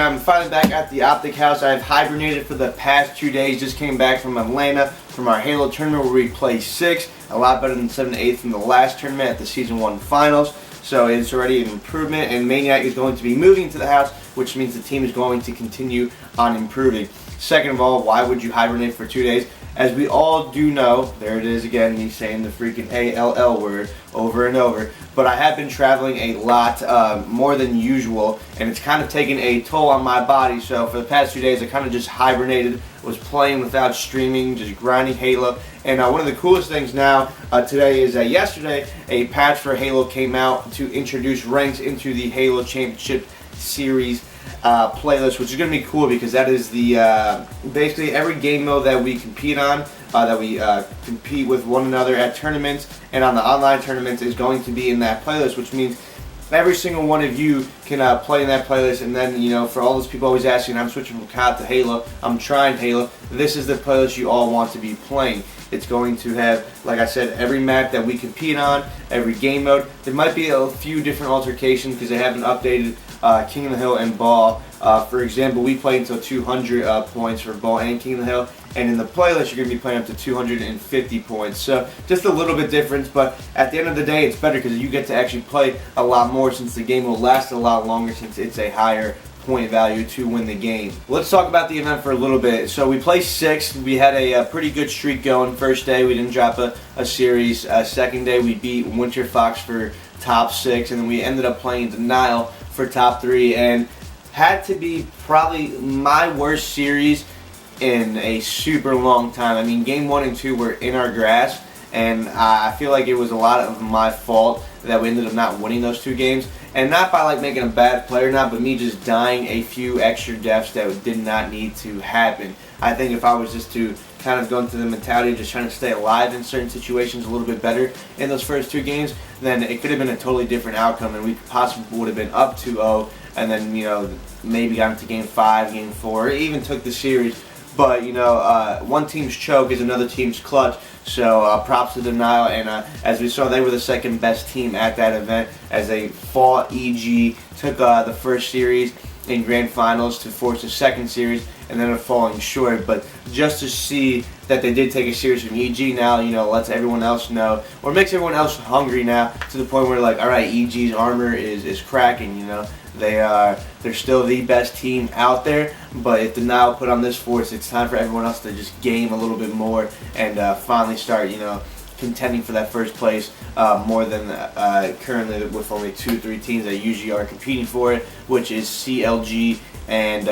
I'm finally back at the Optic House. I've hibernated for the past 2 days. Just came back from Atlanta from our Halo tournament where we placed 6th. A lot better than 7th and 8th from the last tournament at the Season 1 Finals. So it's already an improvement, and Maniac is going to be moving to the house, which means the team is going to continue on improving. Second of all, why would you hibernate for 2 days? As we all do know, there it is again, me saying the freaking ALL word over and over, but I have been traveling a lot, more than usual, and it's kind of taken a toll on my body. So for the past 2 days, I kind of just hibernated, was playing without streaming, just grinding Halo. And one of the coolest things now today is that yesterday, a patch for Halo came out to introduce ranks into the Halo Championship Series playlist, which is going to be cool because that is the basically every game mode that we compete on, that we compete with one another at tournaments and on the online tournaments is going to be in that playlist, which means every single one of you can play in that playlist. And then, you know, for all those people always asking, I'm switching from COD to Halo, I'm trying Halo, this is the playlist you all want to be playing. It's going to have, like I said, every map that we compete on, every game mode. There might be a few different altercations because they haven't updated King of the Hill and Ball. For example, we play until 200 points for Ball and King of the Hill, and in the playlist you're going to be playing up to 250 points. So just a little bit different, but at the end of the day it's better because you get to actually play a lot more since the game will last a lot longer since it's a higher point value to win the game. Let's talk about the event for a little bit. So we placed 6th. We had a pretty good streak going. First day we didn't drop a series. Second day we beat Winter Fox for top 6, and then we ended up playing Denial for top 3, and had to be probably my worst series in a super long time. I mean, game 1 and 2 were in our grasp, and I feel like it was a lot of my fault that we ended up not winning those 2 games. And not by like making a bad player or not, but me just dying a few extra deaths that did not need to happen. I think if I was just to kind of go into the mentality of just trying to stay alive in certain situations a little bit better in those first 2 games, then it could have been a totally different outcome, and we possibly would have been up 2-0, and then, you know, maybe got into game 5, game 4, or even took the series. But, you know, one team's choke is another team's clutch. So props to Denial, and as we saw, they were the second best team at that event as they fought EG, took the first series in grand finals to force the second series, and then falling short. But just to see that they did take a series from EG now, you know, lets everyone else know, or makes everyone else hungry now to the point where, like, all right, EG's armor is cracking, you know. They're still the best team out there, but if Denial put on this force, it's time for everyone else to just game a little bit more and finally start, you know, contending for that first place more than currently with only 2-3 teams that usually are competing for it, which is CLG and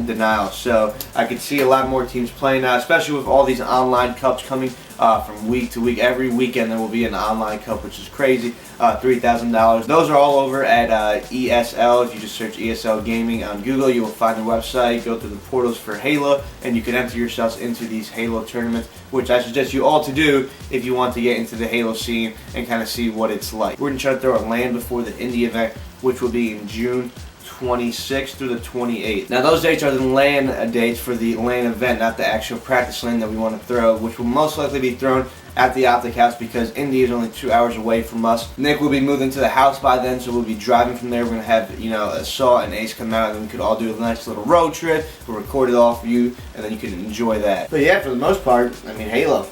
Denial. So I could see a lot more teams playing now, especially with all these online cups coming from week to week. Every weekend there will be an online cup, which is crazy. $3,000. Those are all over at ESL. If you just search ESL Gaming on Google, you will find the website. Go through the portals for Halo, and you can enter yourselves into these Halo tournaments, which I suggest you all to do if you want to get into the Halo scene and kind of see what it's like. We're going to try to throw a LAN before the Indie event, which will be in June 26th through the 28th. Now those dates are the LAN dates for the LAN event, not the actual practice LAN that we want to throw, which will most likely be thrown at the Optic House because Indy is only 2 hours away from us. Nick will be moving to the house by then, so we'll be driving from there. We're going to have, you know, Assault and Ace come out, and then we could all do a nice little road trip. We'll record it all for you, and then you can enjoy that. But yeah, for the most part, I mean, Halo.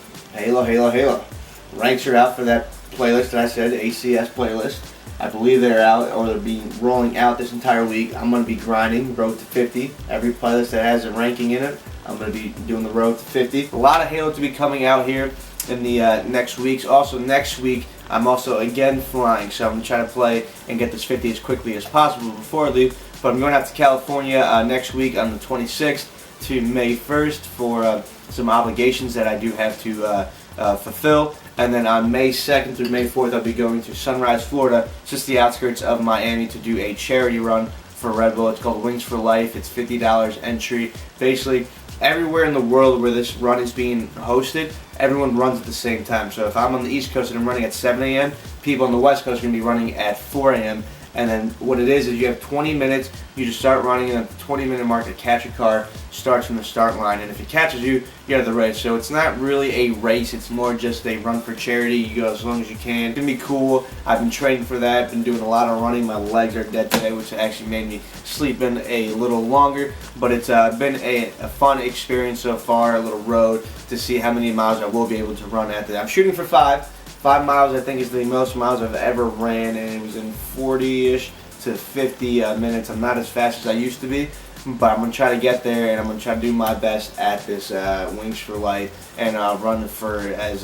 Ranks are out for that playlist that I said, the ACS playlist. I believe they're out, or they'll be rolling out this entire week. I'm going to be grinding Road to 50. Every playlist that has a ranking in it, I'm going to be doing the Road to 50. A lot of Halo to be coming out here in the next weeks. Also next week, I'm also again flying, so I'm going to try to play and get this 50 as quickly as possible before I leave. But I'm going out to California next week on the 26th to May 1st for some obligations that I do have to fulfill. And then on May 2nd through May 4th, I'll be going to Sunrise, Florida, just the outskirts of Miami, to do a charity run for Red Bull. It's called Wings for Life. It's $50 entry. Basically, everywhere in the world where this run is being hosted, everyone runs at the same time. So if I'm on the East Coast and I'm running at 7 a.m., people on the West Coast are going to be running at 4 a.m. And then what it is you have 20 minutes. You just start running, and at the 20-minute mark, to catch a car starts from the start line. And if it catches you, you have the race. So it's not really a race. It's more just a run for charity. You go as long as you can. It's gonna be cool. I've been training for that. Been doing a lot of running. My legs are dead today, which actually made me sleep in a little longer. But it's been a fun experience so far. A little road to see how many miles I will be able to run at that. I'm shooting for 5. 5 miles, I think, is the most miles I've ever ran, and it was in 40-ish to 50 minutes. I'm not as fast as I used to be, but I'm going to try to get there, and I'm going to try to do my best at this Wings for Life and run for as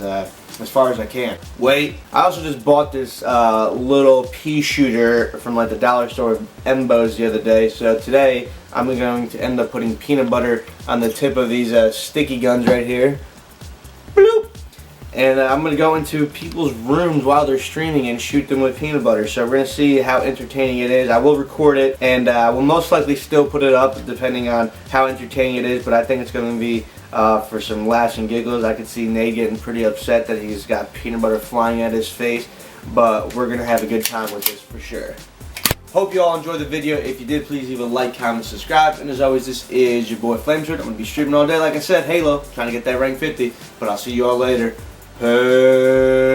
far as I can. Wait, I also just bought this little pea shooter from like the dollar store Embo's the other day. So today I'm going to end up putting peanut butter on the tip of these sticky guns right here. Bloop. And I'm going to go into people's rooms while they're streaming and shoot them with peanut butter. So we're going to see how entertaining it is. I will record it, and we'll most likely still put it up depending on how entertaining it is. But I think it's going to be for some laughs and giggles. I could see Nate getting pretty upset that he's got peanut butter flying at his face. But we're going to have a good time with this for sure. Hope you all enjoyed the video. If you did, please leave a like, comment, subscribe. And as always, this is your boy Flamesword. I'm going to be streaming all day, like I said, Halo, trying to get that rank 50. But I'll see you all later. Hey.